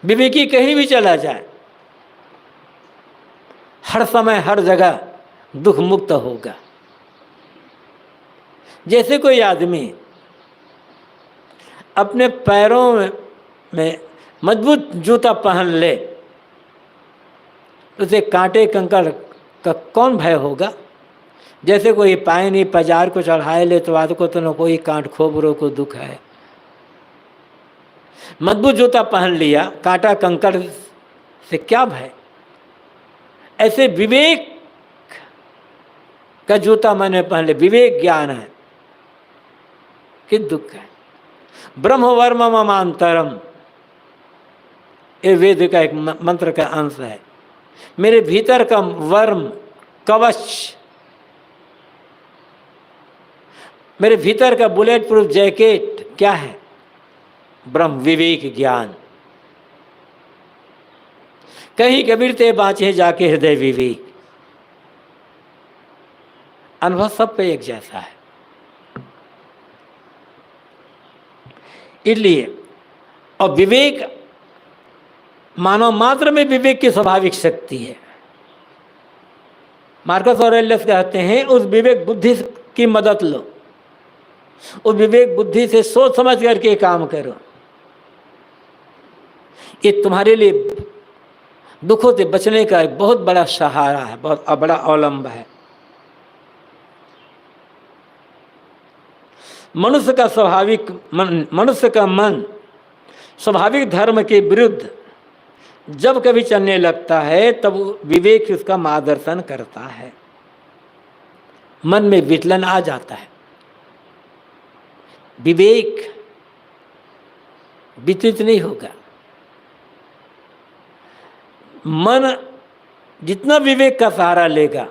विवेकी कहीं भी चला जाए, हर समय हर जगह दुख मुक्त होगा। जैसे कोई आदमी अपने पैरों में मजबूत जूता पहन ले, उसे कांटे कंकड़ का कौन भय होगा। जैसे कोई पायनी पजार को चढ़ाए ले तो को तो न कोई कांट खोबरों को दुख है। मजबूत जूता पहन लिया, कांटा कंकड़ से क्या भय। ऐसे विवेक का जूता मैंने पहन लिया, विवेक ज्ञान है कि दुख है। ब्रह्म वर्म ममांतरम, ये वेद का एक मंत्र का अंश है। मेरे भीतर का वर्म कवच, मेरे भीतर का बुलेट प्रूफ जैकेट क्या है? ब्रह्म विवेक ज्ञान। कहीं कबीर ते बाँचे जाके हृदय विवेक। अनुभव सब पे एक जैसा है। इसलिए और विवेक मानव मात्र में विवेक की स्वाभाविक शक्ति है। मार्कस ऑरेलियस कहते हैं उस विवेक बुद्धि की मदद लो, उस विवेक बुद्धि से सोच समझ करके काम करो। ये तुम्हारे लिए दुखों से बचने का एक बहुत बड़ा सहारा है, बहुत बड़ा अवलंब है। मनुष्य का मन स्वाभाविक धर्म के विरुद्ध जब कभी चलने लगता है तब विवेक उसका मार्गदर्शन करता है। मन में विचलन आ जाता है, विवेक विचलित नहीं होगा। मन जितना विवेक का सहारा लेगा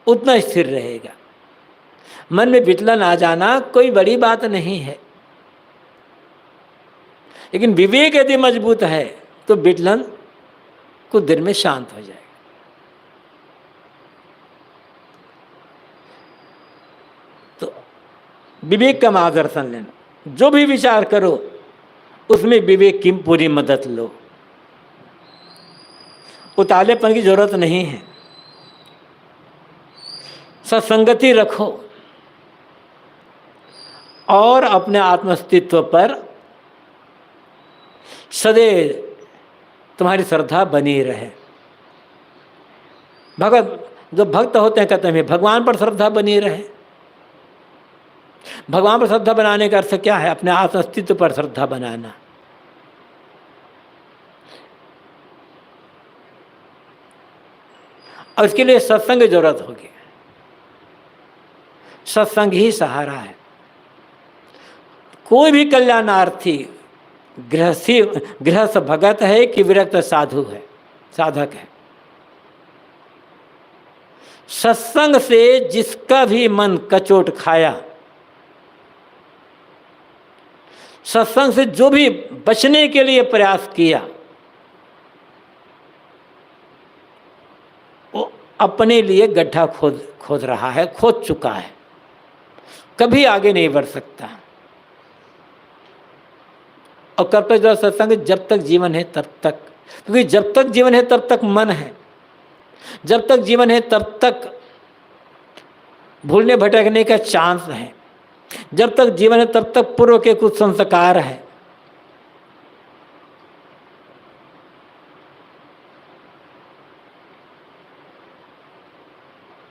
उतना स्थिर रहेगा। मन में विचलन आ जाना कोई बड़ी बात नहीं है, लेकिन विवेक यदि मजबूत है तो विचलन कुछ देर में शांत हो जाएगा। तो विवेक का मार्गदर्शन लेना, जो भी विचार करो उसमें विवेक की पूरी मदद लो। उतालेपन की जरूरत नहीं है, सत्संगति रखो और अपने आत्मअस्तित्व पर सदैव तुम्हारी श्रद्धा बनी रहे। जो भक्त होते हैं कहते हैं भगवान पर श्रद्धा बनी रहे। भगवान पर श्रद्धा बनाने का अर्थ क्या है? अपने आत्मअस्तित्व पर श्रद्धा बनाना। और इसके लिए सत्संग की जरूरत होगी। सत्संग ही सहारा है। कोई भी कल्याणार्थी गृहस्थ भगत है कि विरक्त साधु है, साधक है, सत्संग से जिसका भी मन कचोट खाया, सत्संग से जो भी बचने के लिए प्रयास किया, वो अपने लिए गड्ढा खोद रहा है, खोद चुका है, कभी आगे नहीं बढ़ सकता। और कर्तव्य जो सत्संग जब तक जीवन है तब तक, क्योंकि जब तक जीवन है तब तक मन है, जब तक जीवन है तब तक भूलने भटकने का चांस है, जब तक जीवन है तब तक पूर्व के कुछ संस्कार है।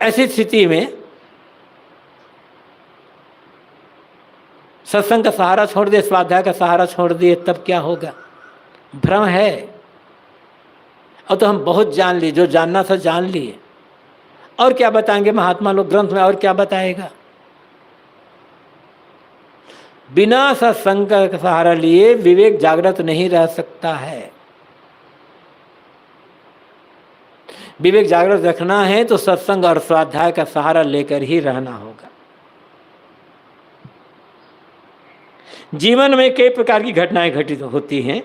ऐसी स्थिति में सत्संग का सहारा छोड़ दे, स्वाध्याय का सहारा छोड़ दिए, तब क्या होगा? भ्रम है। और तो हम बहुत जान लिए, जो जानना था जान लिए, और क्या बताएंगे महात्मा लोग ग्रंथ में, और क्या बताएगा? बिना सत्संग का सहारा लिए विवेक जागृत नहीं रह सकता है। विवेक जागृत रखना है तो सत्संग और स्वाध्याय का सहारा लेकर ही रहना होगा। जीवन में कई प्रकार की घटनाएं घटित होती हैं,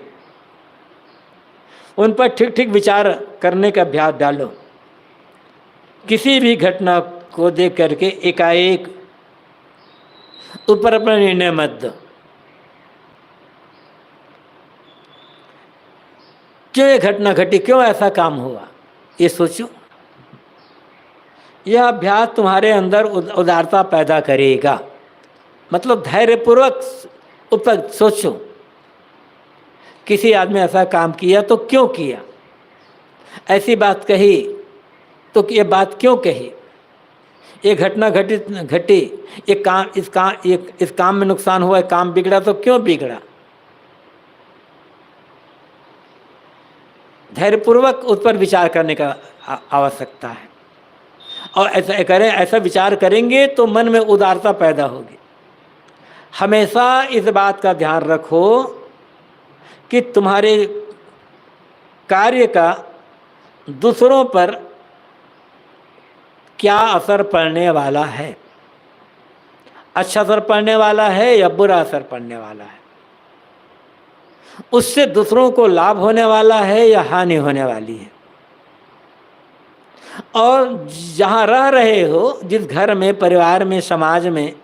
उन पर ठीक ठीक विचार करने का अभ्यास डालो। किसी भी घटना को देख करके एकाएक ऊपर अपना निर्णय मत दो। क्यों ये घटना घटी, क्यों ऐसा काम हुआ, ये सोचो। यह अभ्यास तुम्हारे अंदर उदारता पैदा करेगा। मतलब धैर्यपूर्वक उस पर सोचो, किसी आदमी ऐसा काम किया तो क्यों किया, ऐसी बात कही तो ये बात क्यों कही, ये घटना घटी, इस काम में नुकसान हुआ, काम बिगड़ा तो क्यों बिगड़ा। धैर्यपूर्वक उस पर विचार करने का आवश्यकता है। और ऐसा करें, ऐसा विचार करेंगे तो मन में उदारता पैदा होगी। हमेशा इस बात का ध्यान रखो कि तुम्हारे कार्य का दूसरों पर क्या असर पड़ने वाला है, अच्छा असर पड़ने वाला है या बुरा असर पड़ने वाला है, उससे दूसरों को लाभ होने वाला है या हानि होने वाली है। और जहाँ रह रहे हो, जिस घर में, परिवार में, समाज में,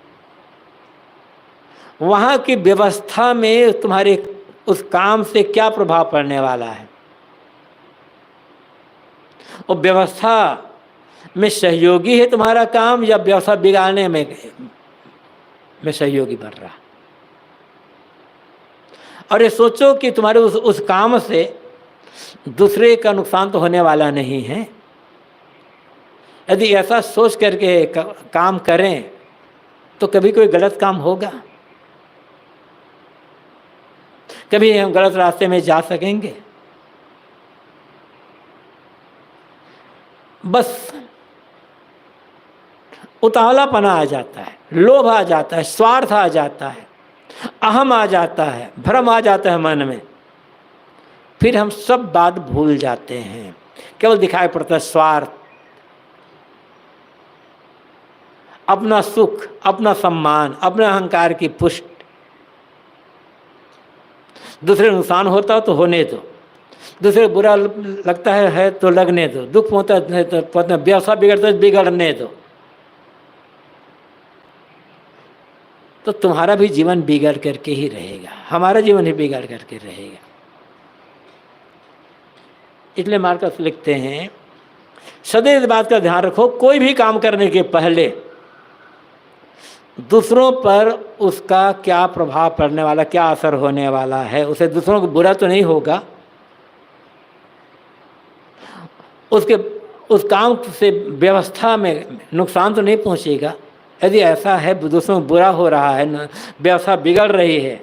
वहाँ की व्यवस्था में तुम्हारे उस काम से क्या प्रभाव पड़ने वाला है। और व्यवस्था में सहयोगी है तुम्हारा काम या व्यवस्था बिगाड़ने में सहयोगी बन रहा। और ये सोचो कि तुम्हारे उस काम से दूसरे का नुकसान तो होने वाला नहीं है। यदि ऐसा सोच करके काम करें तो कभी कोई गलत काम होगा, कभी हम गलत रास्ते में जा सकेंगे। बस उतावलापना आ जाता है, लोभ आ जाता है, स्वार्थ आ जाता है, अहम आ जाता है, भ्रम आ जाता है मन में। फिर हम सब बात भूल जाते हैं, केवल दिखाई पड़ता है स्वार्थ, अपना सुख, अपना सम्मान, अपने अहंकार की पुष्टि। दूसरे नुकसान होता तो होने दो, दूसरे बुरा लगता है तो लगने दो, दुख होता है तो व्यवसाय बिगड़ता है बिगड़ने दो। तो तुम्हारा भी जीवन बिगड़ करके ही रहेगा, हमारा जीवन ही बिगड़ करके रहेगा। इसलिए मार्कस लिखते हैं, सदैव इस बात का ध्यान रखो, कोई भी काम करने के पहले दूसरों पर उसका क्या प्रभाव पड़ने वाला, क्या असर होने वाला है। उसे दूसरों को बुरा तो नहीं होगा, उसके उस काम से व्यवस्था में नुकसान तो नहीं पहुंचेगा। यदि ऐसा है दूसरों को बुरा हो रहा है, व्यवस्था बिगड़ रही है,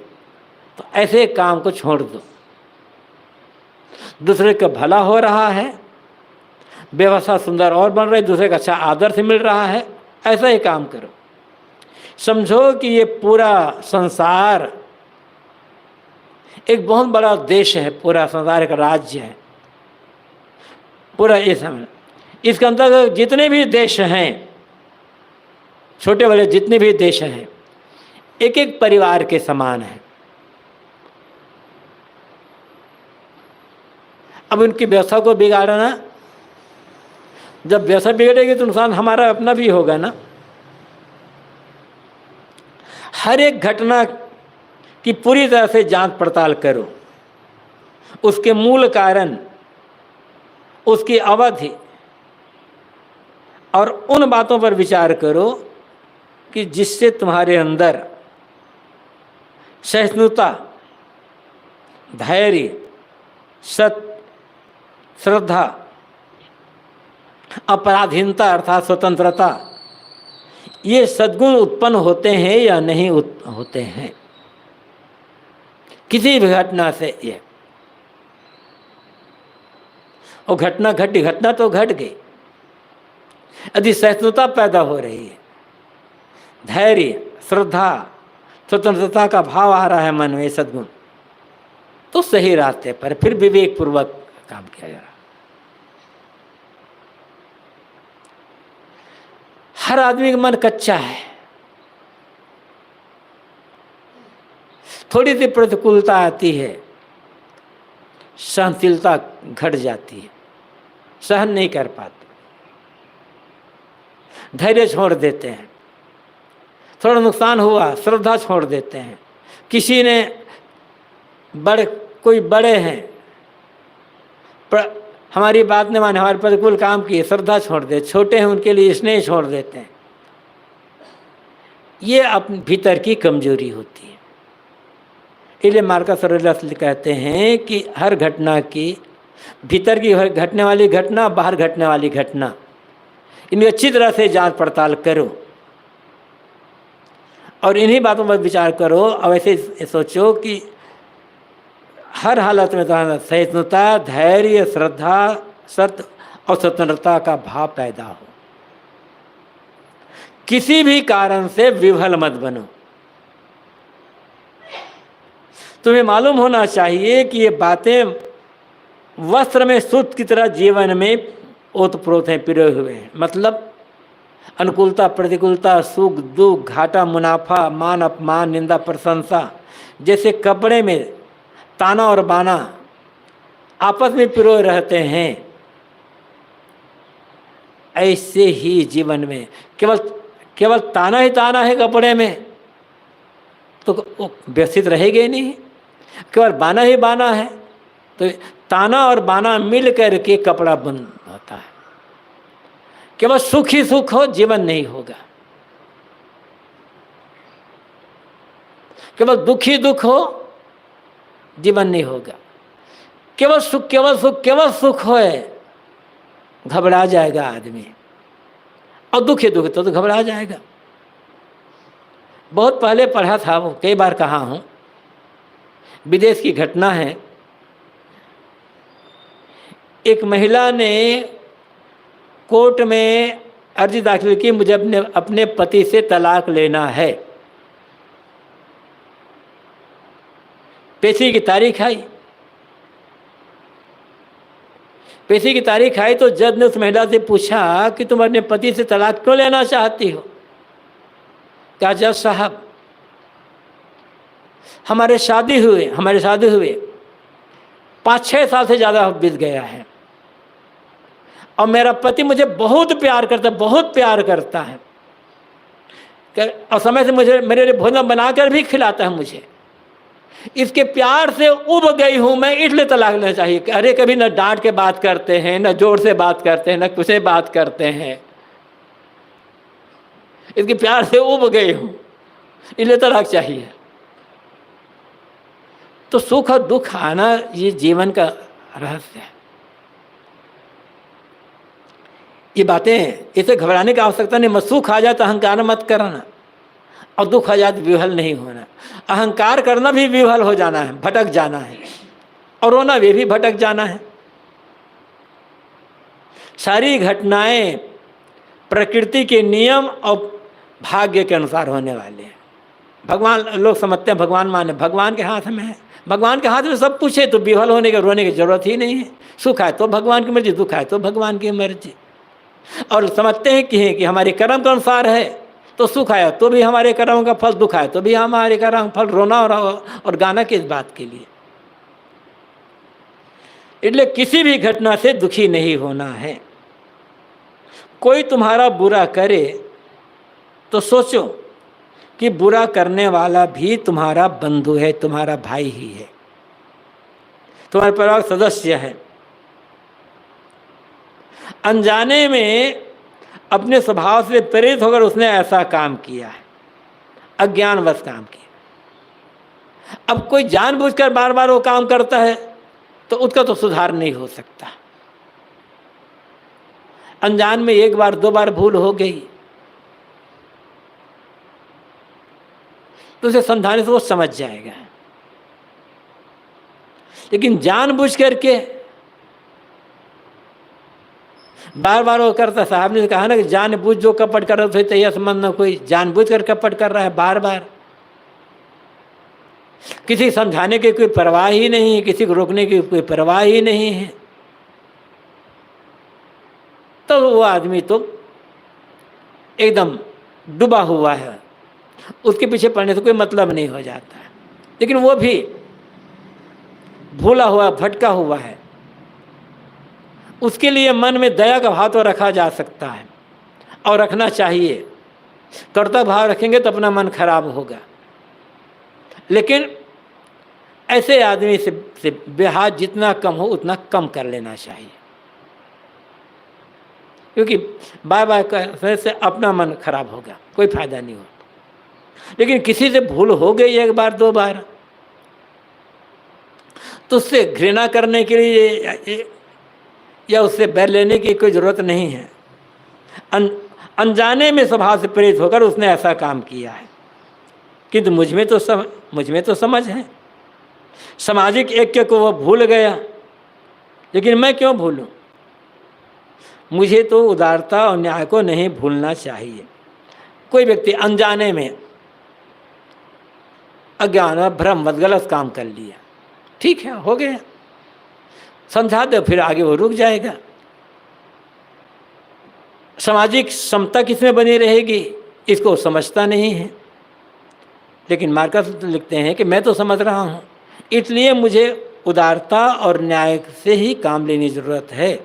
तो ऐसे काम को छोड़ दो। दूसरे का भला हो रहा है, व्यवस्था सुंदर और बन रही, दूसरे का अच्छा आदर्श मिल रहा है, ऐसा ही काम करो। समझो कि ये पूरा संसार एक बहुत बड़ा देश है, पूरा संसार एक राज्य है, पूरा ये समझ। इसके अंतर्गत जितने भी देश हैं, छोटे बड़े जितने भी देश हैं, एक एक परिवार के समान है। अब उनकी व्यवस्था को बिगाड़ना, जब व्यवस्था बिगड़ेगी तो नुकसान हमारा अपना भी होगा ना। हर एक घटना की पूरी तरह से जांच पड़ताल करो, उसके मूल कारण, उसकी अवधि, और उन बातों पर विचार करो कि जिससे तुम्हारे अंदर सहिष्णुता, धैर्य, सत्य, श्रद्धा, अपराधीनता अर्थात स्वतंत्रता, ये सद्गुण उत्पन्न होते हैं या नहीं होते हैं किसी भी घटना से। ये और घटना घटी, घटना तो घट गई, यदि सहिष्णुता पैदा हो रही है, धैर्य, श्रद्धा, स्वतंत्रता का भाव आ रहा है मन में, सद्गुण, तो सही रास्ते पर फिर विवेक पूर्वक काम किया जा रहा। हर आदमी का मन कच्चा है, थोड़ी सी प्रतिकूलता आती है, सहनशीलता घट जाती है, सहन नहीं कर पाते, धैर्य छोड़ देते हैं, थोड़ा नुकसान हुआ श्रद्धा छोड़ देते हैं। किसी ने कोई बड़े हैं, हमारी बात नहीं माने, हमारे प्रतिकूल काम किए, श्रद्धा छोड़ दे, छोटे हैं उनके लिए स्नेह छोड़ देते हैं। ये अपने भीतर की कमजोरी होती है। इसलिए मार्कस ऑरेलियस कहते हैं कि हर घटना की, भीतर की घटने वाली घटना, बाहर घटने वाली घटना, इनकी अच्छी तरह से जांच पड़ताल करो और इन्हीं बातों पर विचार करो। और ऐसे सोचो कि हर हालत में तुम्हारा सहिष्णुता, धैर्य, श्रद्धा, सत्य और स्वतंत्रता का भाव पैदा हो। किसी भी कारण से विफल मत बनो। तुम्हें मालूम होना चाहिए कि ये बातें वस्त्र में सूत की तरह जीवन में ओतप्रोत हैं, पिरोए हुए हैं। मतलब अनुकूलता, प्रतिकूलता, सुख दुख, घाटा मुनाफा, मान अपमान, निंदा प्रशंसा, जैसे कपड़े में ताना और बाना आपस में पिरोए रहते हैं, ऐसे ही जीवन में केवल ताना ही ताना है कपड़े में तो व्यवस्थित रहेगा नहीं। केवल बाना ही बाना है तो ताना और बाना मिल कर के कपड़ा बन होता है। केवल सुख ही सुख हो, जीवन नहीं होगा। केवल दुख ही दुख हो, जीवन नहीं होगा। केवल सुख, केवल सुख, केवल सुख हो, घबरा जाएगा आदमी। और दुख ही दुख तो घबरा जाएगा। बहुत पहले पढ़ा था, वो कई बार कहा हूँ, विदेश की घटना है। एक महिला ने कोर्ट में अर्जी दाखिल की, मुझे अपने पति से तलाक लेना है। पेशी की तारीख आई। पेशी की तारीख आई तो जज ने उस महिला से पूछा कि तुम अपने पति से तलाक क्यों लेना चाहती हो? क्या जज साहब, हमारे शादी हुए 5-6 साल से ज़्यादा बीत गया है और मेरा पति मुझे बहुत प्यार करता है और समय से मुझे मेरे लिए भोजन बनाकर भी खिलाता है मुझे। इसके प्यार से उब गई हूँ मैं, इसलिए तलाक लेना चाहिए। अरे कभी न डांट के बात करते हैं, न जोर से बात करते हैं, न कुछ से बात करते हैं। इसके प्यार से उब गई हूँ, इसलिए तलाक चाहिए। तो सुख और दुख आना ये जीवन का रहस्य है। ये बातें, इसे घबराने की आवश्यकता नहीं। सुख आ जाए तो अहंकार मत करना और दुख आ जाए तो विफल नहीं होना। अहंकार करना भी विफल हो जाना है, भटक जाना है, और रोना भी भटक जाना है। सारी घटनाएं प्रकृति के नियम और भाग्य के अनुसार होने वाले हैं। भगवान, लोग समझते हैं भगवान माने, भगवान के हाथ में है। भगवान के हाथ में सब कुछ है, तो विफल होने के, रोने की जरूरत ही नहीं है। सुख है तो भगवान की मर्जी, दुख है तो भगवान की मर्जी। और समझते हैं कि हमारे कर्म के अनुसार है, तो सुख आया तो भी हमारे कर्मों का फल, दुख आया तो भी हमारे कर्म फल। रोना और गाना किस बात के लिए? इसलिए किसी भी घटना से दुखी नहीं होना है। कोई तुम्हारा बुरा करे तो सोचो कि बुरा करने वाला भी तुम्हारा बंधु है, तुम्हारा भाई ही है, तुम्हारे परिवार का सदस्य है। अनजाने में अपने स्वभाव से प्रेरित होकर उसने ऐसा काम किया है, अज्ञानवश काम किया। अब कोई जानबूझकर बार बार वो काम करता है तो उसका तो सुधार नहीं हो सकता। अनजान में 1 बार 2 बार भूल हो गई तो उसे समझाने से वो समझ जाएगा। लेकिन जानबूझ करके बार बार वो करता, साहब ने कहा ना कि जानबूझ जो कपट कर रहा है तो यह संबंध न, कोई जानबूझ कर कपट कर रहा है बार बार। किसी समझाने की कोई परवाह ही नहीं है, किसी को रोकने की कोई परवाह ही नहीं है, तो वो आदमी तो एकदम डूबा हुआ है। उसके पीछे पड़ने से कोई मतलब नहीं हो जाता है। लेकिन वो भी भूला हुआ, भटका हुआ है, उसके लिए मन में दया का भाव तो रखा जा सकता है और रखना चाहिए। कर्तव्य भाव रखेंगे तो अपना मन खराब होगा। लेकिन ऐसे आदमी से ब्याज जितना कम हो उतना कम कर लेना चाहिए, क्योंकि बार बार करने से अपना मन खराब होगा, कोई फायदा नहीं होगा। लेकिन किसी से भूल हो गई एक बार दो बार तो उससे घृणा करने के लिए या उससे बैर लेने की कोई ज़रूरत नहीं है। अनजाने में स्वभाव से प्रेरित होकर उसने ऐसा काम किया है, किंतु मुझ में तो समझ है। सामाजिक ऐक्य को वह भूल गया, लेकिन मैं क्यों भूलूं? मुझे तो उदारता और न्याय को नहीं भूलना चाहिए। कोई व्यक्ति अनजाने में अज्ञान भ्रमवश गलत काम कर लिया, ठीक है, हो गया, समझा दो, फिर आगे वो रुक जाएगा। सामाजिक समता किसमें बनी रहेगी, इसको समझता नहीं है। लेकिन मार्कस लिखते हैं कि मैं तो समझ रहा हूँ, इसलिए मुझे उदारता और न्याय से ही काम लेने की ज़रूरत है।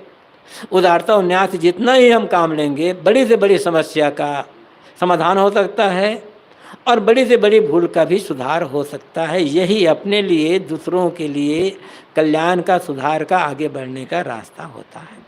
उदारता और न्याय से जितना ही हम काम लेंगे, बड़ी से बड़ी समस्या का समाधान हो सकता है और बड़ी से बड़ी भूल का भी सुधार हो सकता है। यही अपने लिए, दूसरों के लिए कल्याण का, सुधार का, आगे बढ़ने का रास्ता होता है।